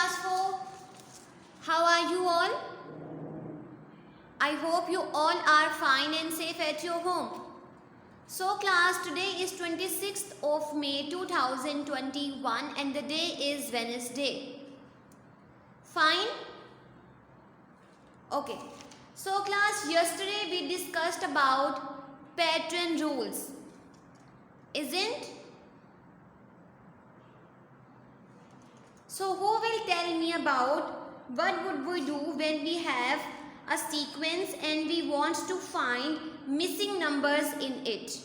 class 4. How are you all? I hope you all are fine and safe at your home. So class, today is 26th of May 2021 and the day is Wednesday. Fine? Okay. So class, yesterday we discussed about pattern rules. Isn't? So who will tell me about what would we do when we have a sequence and we want to find missing numbers in it?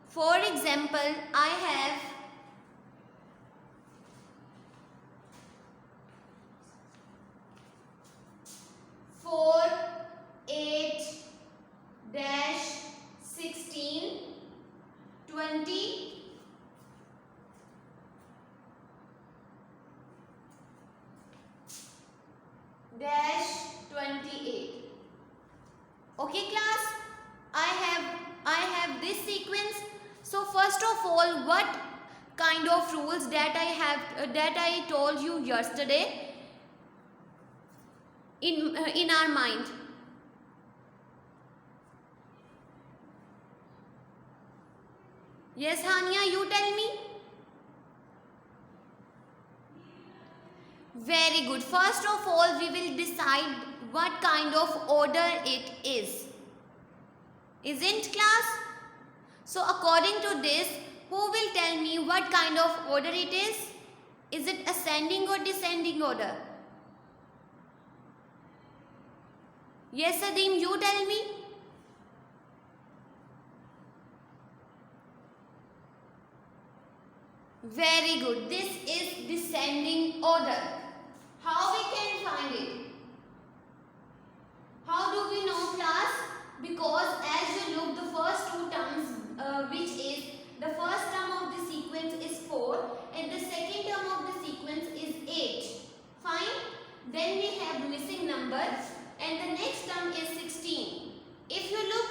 For example, I have 4, 8, 16, 20, 28. Okay class, I have this sequence. So first of all, what kind of rules that I told you yesterday in our mind? Yes Hania, you tell me. Very good. First of all, we will decide what kind of order it is. Isn't class? So according to this, who will tell me what kind of order it is? Is it ascending or descending order? Yes Adim, you tell me. Very good. This is descending order. How we can find it? How do we know class? Because as you look, the first two terms, which is the first term of the sequence is 4 and the second term of the sequence is 8. Fine. Then we have missing numbers and the next term is 16. If you look,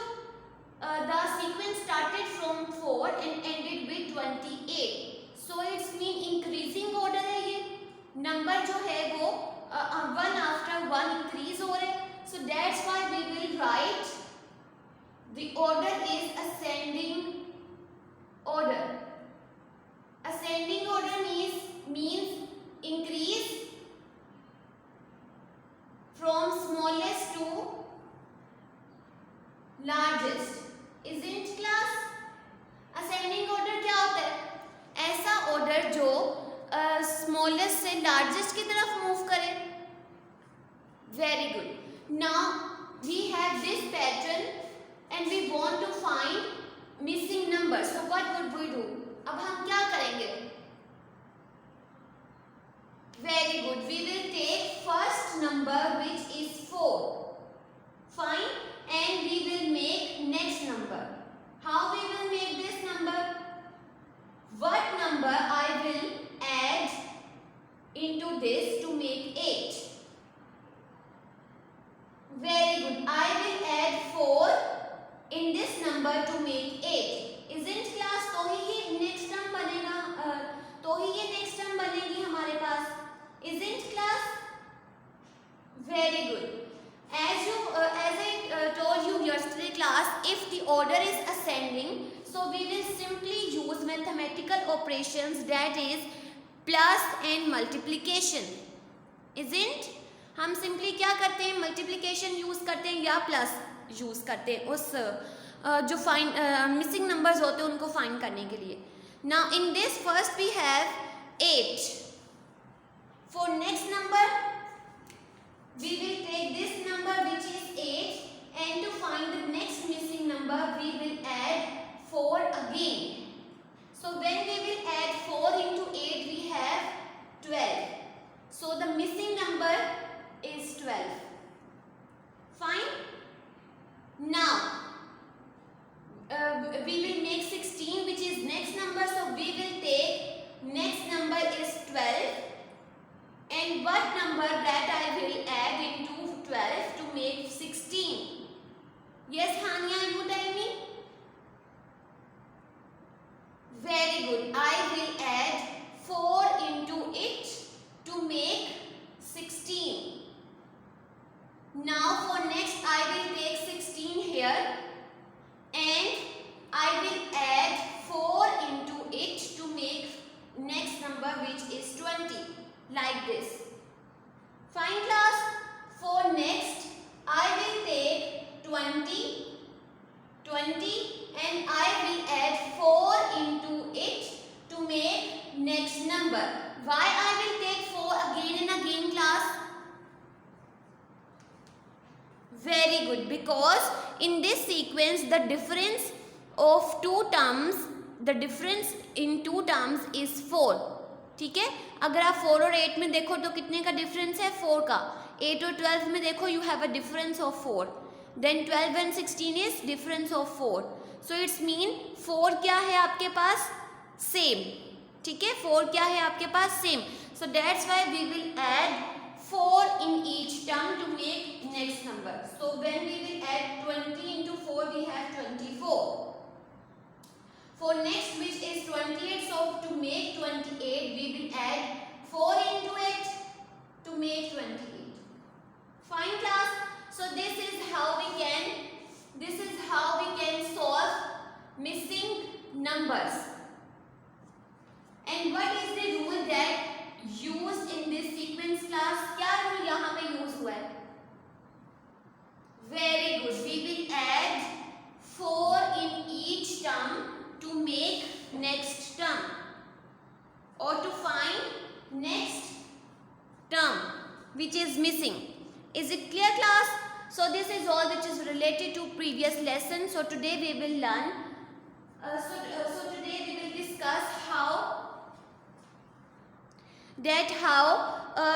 the sequence started from 4 and ended with 28. So it's mean increasing order है ये. Number जो है वो one after one increase हो रहा है. So that's why we will write the order is ascending order. Ascending order means increase from smallest to largest. Isn't class? Ascending order क्या होता है? ऐसा order जो smallest से largest की तरफ move करे. Very good. Now we have this pattern and we want to find missing numbers. So what would we do? अब हम क्या करेंगे? Very good. We will take first number which is 4. Fine. And we will make next number. How we will make this number? What number I will add into this to make 8? Very good. I will add 4 in this number to make 8. Isn't class? तो ही ये next term बनेगा. तो ही ये next term बनेगी हमारे पास. Isn't class? Very good. As I told you yesterday class, if the order is ascending, so we will simply use mathematical operations, that is plus and multiplication. Isn't? हम simply क्या करते हैं? Multiplication use करते हैं या plus use करते हैं उस जो मिसिंग नंबर्स होते हैं उनको फाइंड करने के लिए. Now in this first we have 8. For next number we will take this number which is 8 and to find the next missing number we will add 4 again. So when we will add 4 into 8 we have 12. So the missing number is 12. Fine. Now we will make 16 which is next number. So we will take next number is 12. And what number that I will add into 12 to make 16? Yes, Hania, you tell me. Very good. I will add 4 into it like this. Fine class. For next, I will take 20 and I will add 4 into it to make next number. Why I will take 4 again and again, class? Very good, because in this sequence the difference of two terms, the difference in two terms is 4. ठीक है, अगर आप 4 और 8 में देखो तो कितने का डिफरेंस है? 4 का. 8 और 12 में देखो you have a difference of 4. Then 12 and 16 is difference of 4. So it's mean 4 क्या है आपके पास? Same. ठीक है, 4 क्या है आपके पास? Same. So that's why we will add 4 in each term to make next number. So when we will add 20 into 4, we have 24. For next, which is 28, so to make 28, we will add 4 into it to make 28. Fine class. So this is how we can solve missing numbers. And what is the rule that used in this sequence class? क्या rule यहाँ पे use हुआ है? Very good. We will add 4 in each term to make next term or to find next term which is missing. Is it clear, class? So this is all which is related to previous lesson. So today we will learn. So today we will discuss how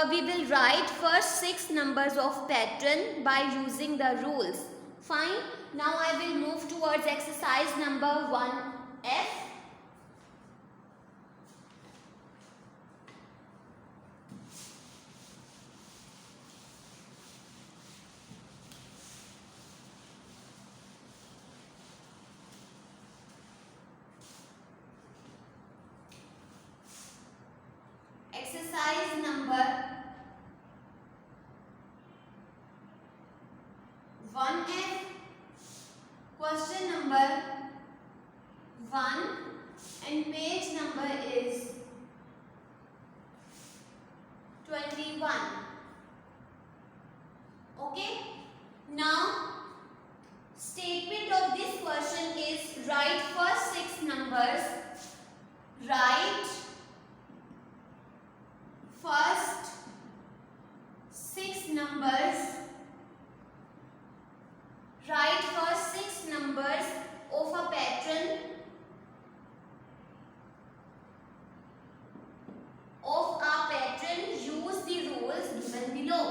we will write first 6 numbers of pattern by using the rules. Fine. Now I will move towards exercise number 1F. Exercise number 1F. Question number 1 and page number is 21. Okay. Now statement of this question is write first 6 numbers. Write first 6 numbers. Write first 6 numbers of a pattern use the rules given below.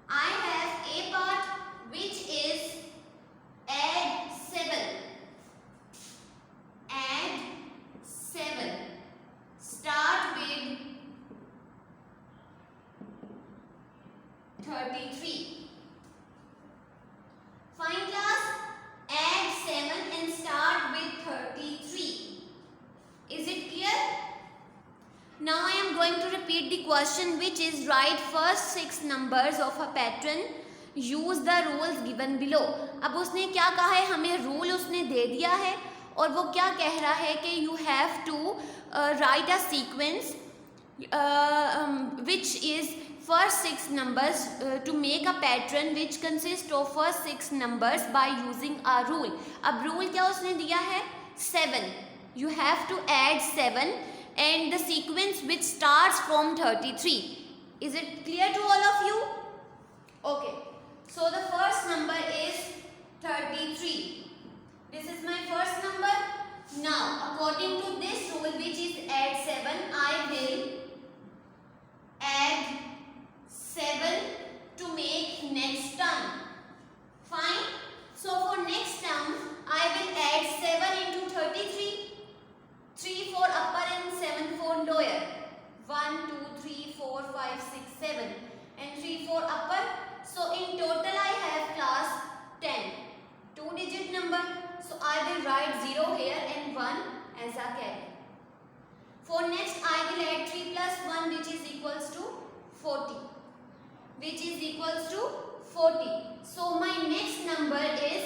I have a part which is add 7. Add 7. Start with 33. Fine class. Add 7 and start with 33. Is it clear? Now I am going to repeat the question, which is write first 6 numbers of a pattern. Use the rules given below. अब उसने क्या कहा है, हमें rule उसने दे दिया है और वो क्या कह रहा है कि you have to write a sequence which is first 6 numbers to make a pattern which consists of first 6 numbers by using a rule. अब rule क्या उसने दिया है? 7. You have to add 7 and the sequence which starts from 33. Is it clear to all of you? Okay. So the first number is 33. This is my first number. Now according to this rule, which is add 7, I will add 7 to make next term. Fine. So for next term, I will add 7 into 33. 3 for upper and 7 for lower. 1, 2, 3, 4, 5, 6, 7 and 3 for upper. So in total I have class 10. 2-digit number. So I will write 0 here and 1 as a carry. For next I will add 3 plus 1 which is equals to 40. Which is equals to 40. So my next number is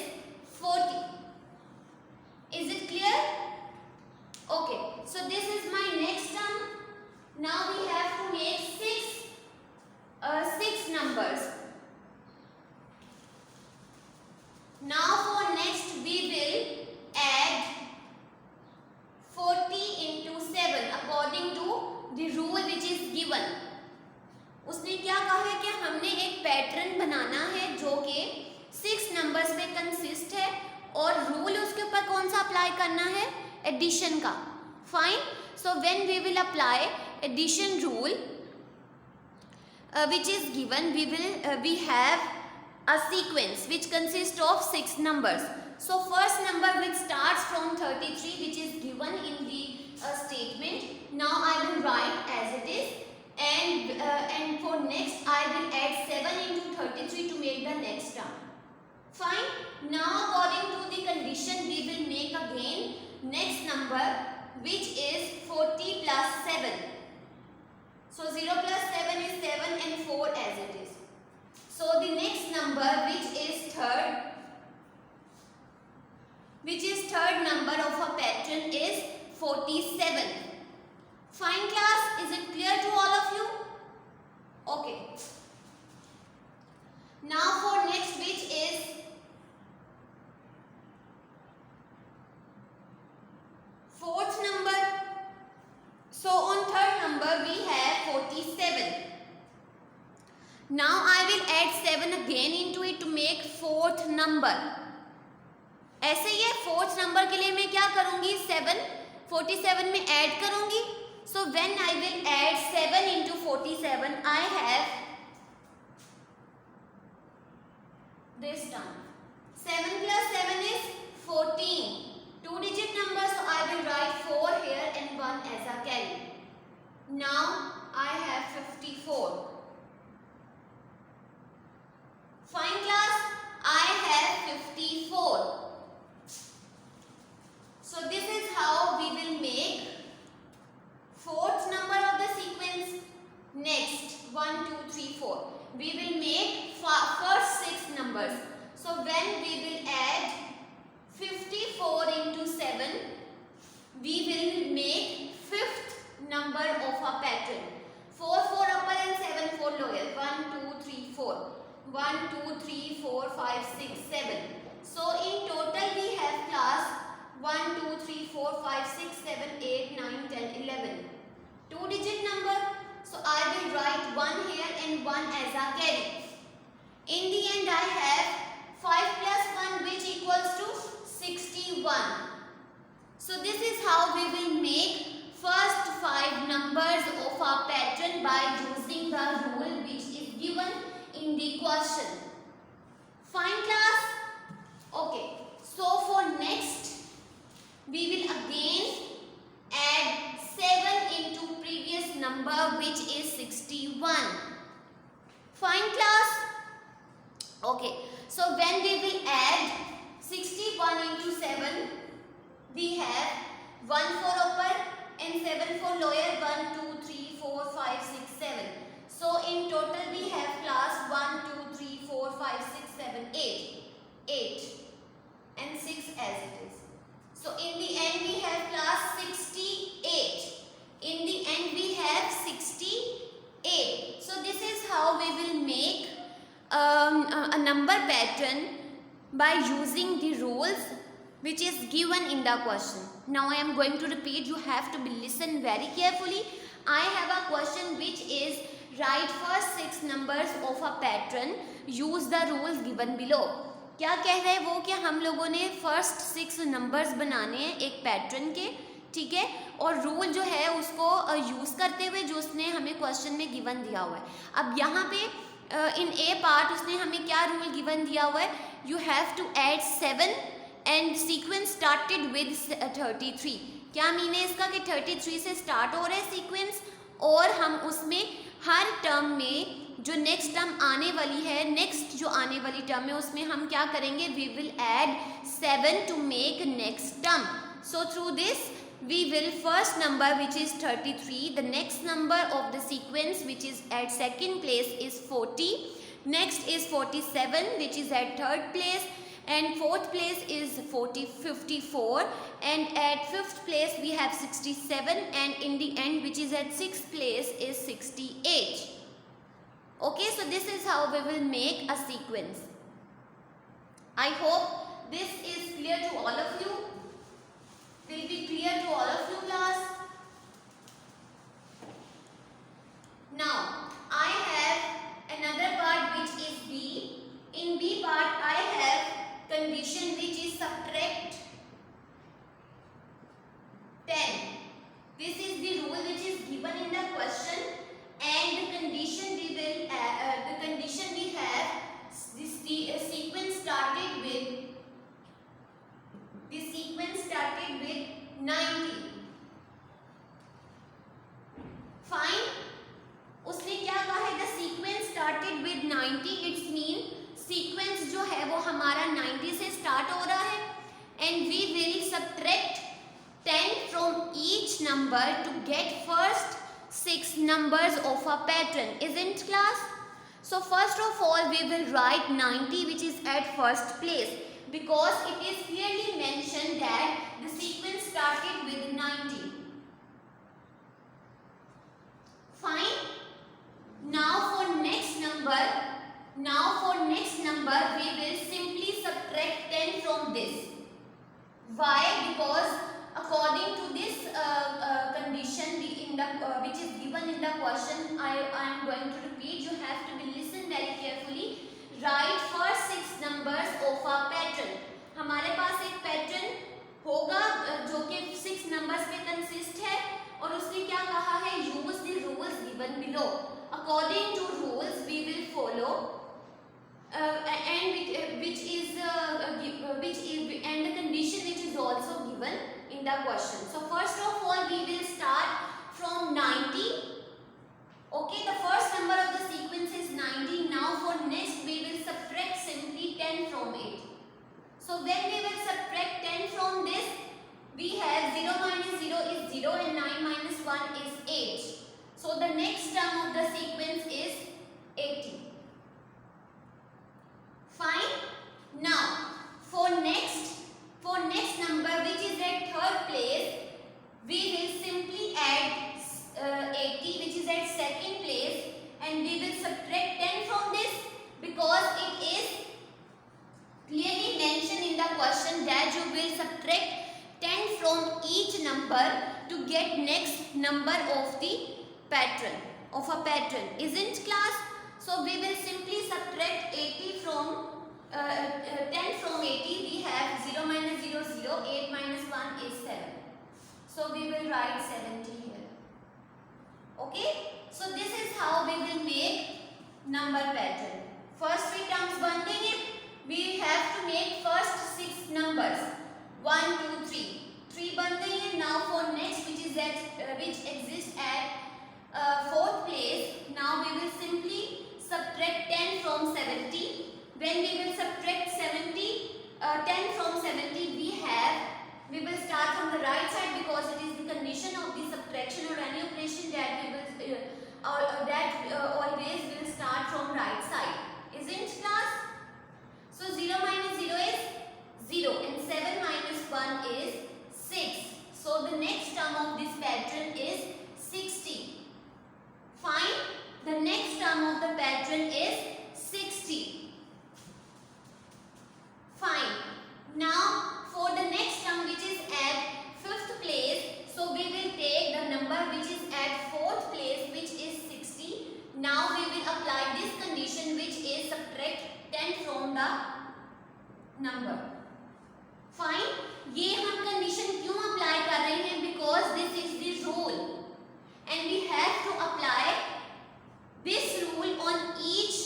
और rule उसके ऊपर कौन सा apply करना है, addition का. Fine. So when we will apply addition rule which is given, we have a sequence which consists of 6 numbers. So first number which starts from 33, which is given in the statement. Now I will write as it is, and for next I will add 7 into 33 to make the next term. Fine. Now according to the condition we will make again next number which is 40 plus 7. So 0 plus 7 is 7 and 4 as it is. So the next number which is third number of a pattern is 47. Fine class, is it clear to all of you? Okay. Now for next which is fourth number. So on third number we have 47. Now I will add 7 again into it to make fourth number. ऐसे ही है, fourth number के लिए मैं क्या करूंगी, 7 47 में add करूंगी. So when I will add 7 into 47, I have this term. 7 plus 7 is 14. 2-digit number, so I will write 4 here and 1 as a carry. Now I have 54. Fine class, I have 54. So this is how we will make fourth number of the sequence. Next 1 2 3 4 we will make first 6 numbers. So when we will add 54 into 7, we will make fifth number of a pattern. 4 4 upper and 7 4 lower. 1 2 3 4. 1 2 3 4 5 6 7. So in total we have class 1 2 3 4 5 6 7 8 9 10 11. 2-digit number, so I will write 1 here and 1 as a carry. In the end I have 5 plus 1 which equals to 61. So this is how we will make first 5 numbers of our pattern by using the rule which is given in the question. Fine class? Okay. So for next we will again add 7 into previous number which is 61. Fine class? Okay. So when we will add 61 into 7, we have 1 4 upper and 7 4 lower. 1 2 3 4 5 6 7. So in total we have class 1 2 3 4 5 6 7 8 and 6 as it is. So in the end we have class 68. In the end we have 68. So this is how we will make a number pattern by using the rules which is given in the question. Now I am going to repeat. You have to listen very carefully. I have a question which is write first 6 numbers of a pattern. Use the rules given below. क्या कह रहे हैं वो कि हम लोगों ने first 6 numbers बनाने हैं एक पैटर्न के, ठीक है, और रूल जो है उसको यूज़ करते हुए जो उसने हमें क्वेश्चन में गिवन दिया हुआ है. अब यहाँ पे इन ए पार्ट उसने हमें क्या रूल गिवन दिया हुआ है, you have to add 7 and sequence started with 33. क्या मीन है इसका कि 33 से स्टार्ट हो रहा है सीक्वेंस, और हम उसमें हर टर्म में जो नेक्स्ट टर्म आने वाली है, नेक्स्ट जो आने वाली टर्म है उसमें हम क्या करेंगे, we will add 7 to make next term. So through this we will first number which is 33, the next number of the sequence which is at second place is 40, next is 47 which is at third place, and fourth place is 54, and at fifth place we have 67, and in the end which is at sixth place is 68. Okay, so this is how we will make a sequence. I hope this is clear to all of you. Will be clear to all of you class. Now I have another part which is B. In B part I have condition which is subtract 10. This is the rule which is given in the question, and the condition we have this sequence started with 90. Fine. उसने क्या कहा है? The sequence started with 90. It's mean sequence जो है वो हमारा 90 से start हो रहा है, and we will subtract 10 from each number to get first 6 numbers of a pattern. Isn't class? So first of all we will write 90, which is at first place, because it is clearly mentioned that the sequence started with 90. Fine. Now for next number we will simply subtract 10 from this. Why? Because according to this condition which is given in the question, I am going to repeat. You have to be listen very carefully. Write first 6 numbers of a pattern. हमारे पास एक pattern होगा जो कि 6 numbers में consist है, और उसने क्या कहा है? Use the rules given below. According to rules we will follow, and the condition which is also given in the question. So first of all we will start from 90. Okay, the first number of the sequence is 90. Now for next we will subtract simply 10 from it. So when we will subtract 10 from this, we have 0 minus 0 is 0 and 9 minus 1 is 8. So the next term of the sequence is 80. Fine. Now for next number which is at third place, we will simply add 80 which is at second place, and we will subtract 10 from this, because it is clearly mentioned in the question that you will subtract 10 from each number to get next number of the pattern, of a pattern. Isn't class? So we will simply subtract 80 from 10 from 80. We have 0 minus 0 0, 8 minus 1 is 7. So we will write 70 here. Okay, so this is how we will make number pattern. First we terms बनेंगे. We have to make first 6 numbers 1 2 3 बनेंगे. Now for next which exists at fourth place, now we will simply subtract 10 from 70. When we will subtract 10 from 70, we will start from the right side, because it is the condition of the subtraction or any operation that we will always will start from right side. Isn't class? So 0 minus 0 is 0 and 7 minus 1 is 6. So the next term of this pattern is 60. Fine. The next term of the pattern is 60. Fine. Now for the next term which is at fifth place, so we will take the number which is at fourth place, which is 60. Now we will apply this condition which is subtract 10 from the number. Fine. ये हम condition क्यों apply कर रहे हैं? Because this is the rule, and we have to apply this rule on each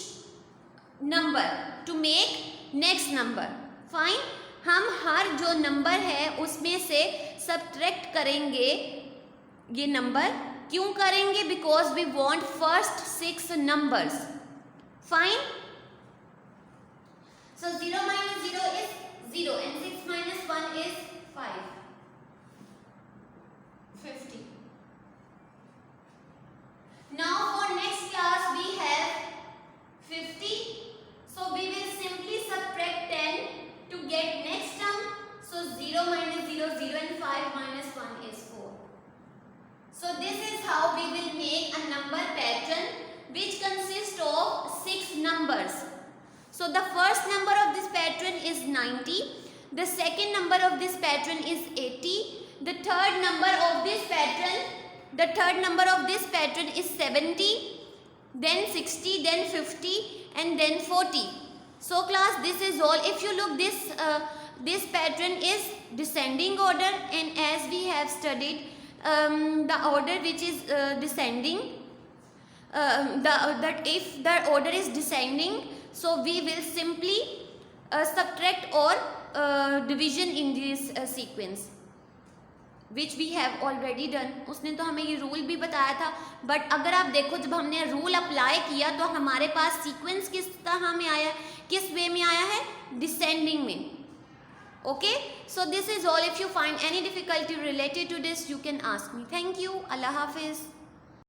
number to make next number. Fine. हम हर जो number है उसमें से सब्ट्रैक्ट करेंगे ये नंबर. क्यों करेंगे? Because we want first 6 numbers. Fine. So 0 minus 0 is 0 and 6 minus 1 is 5. 50. Now for next class we have 50. So we will simply subtract 10 to get next term. So 0 minus 0 0 and 5 minus 1 is 4. So this is how we will make a number pattern which consists of 6 numbers. So the first number of this pattern is 90. The second number of this pattern is 80. The third number of this pattern is 70. Then 60, then 50 and then 40. So class, this is all. If you look, this pattern is descending order, and as we have studied the order which is descending, that if the order is descending, so we will simply subtract or division in this sequence, which we have already done. उसने तो हमें ये rule भी बताया था, but अगर आप देखो जब हमने रूल अप्लाई किया तो हमारे पास सीक्वेंस किस तरह में आया, किस वे में आया है, डिसेंडिंग में. Okay, so this is all. If you find any difficulty related to this you can ask me. Thank you. अल्लाह हाफिज़.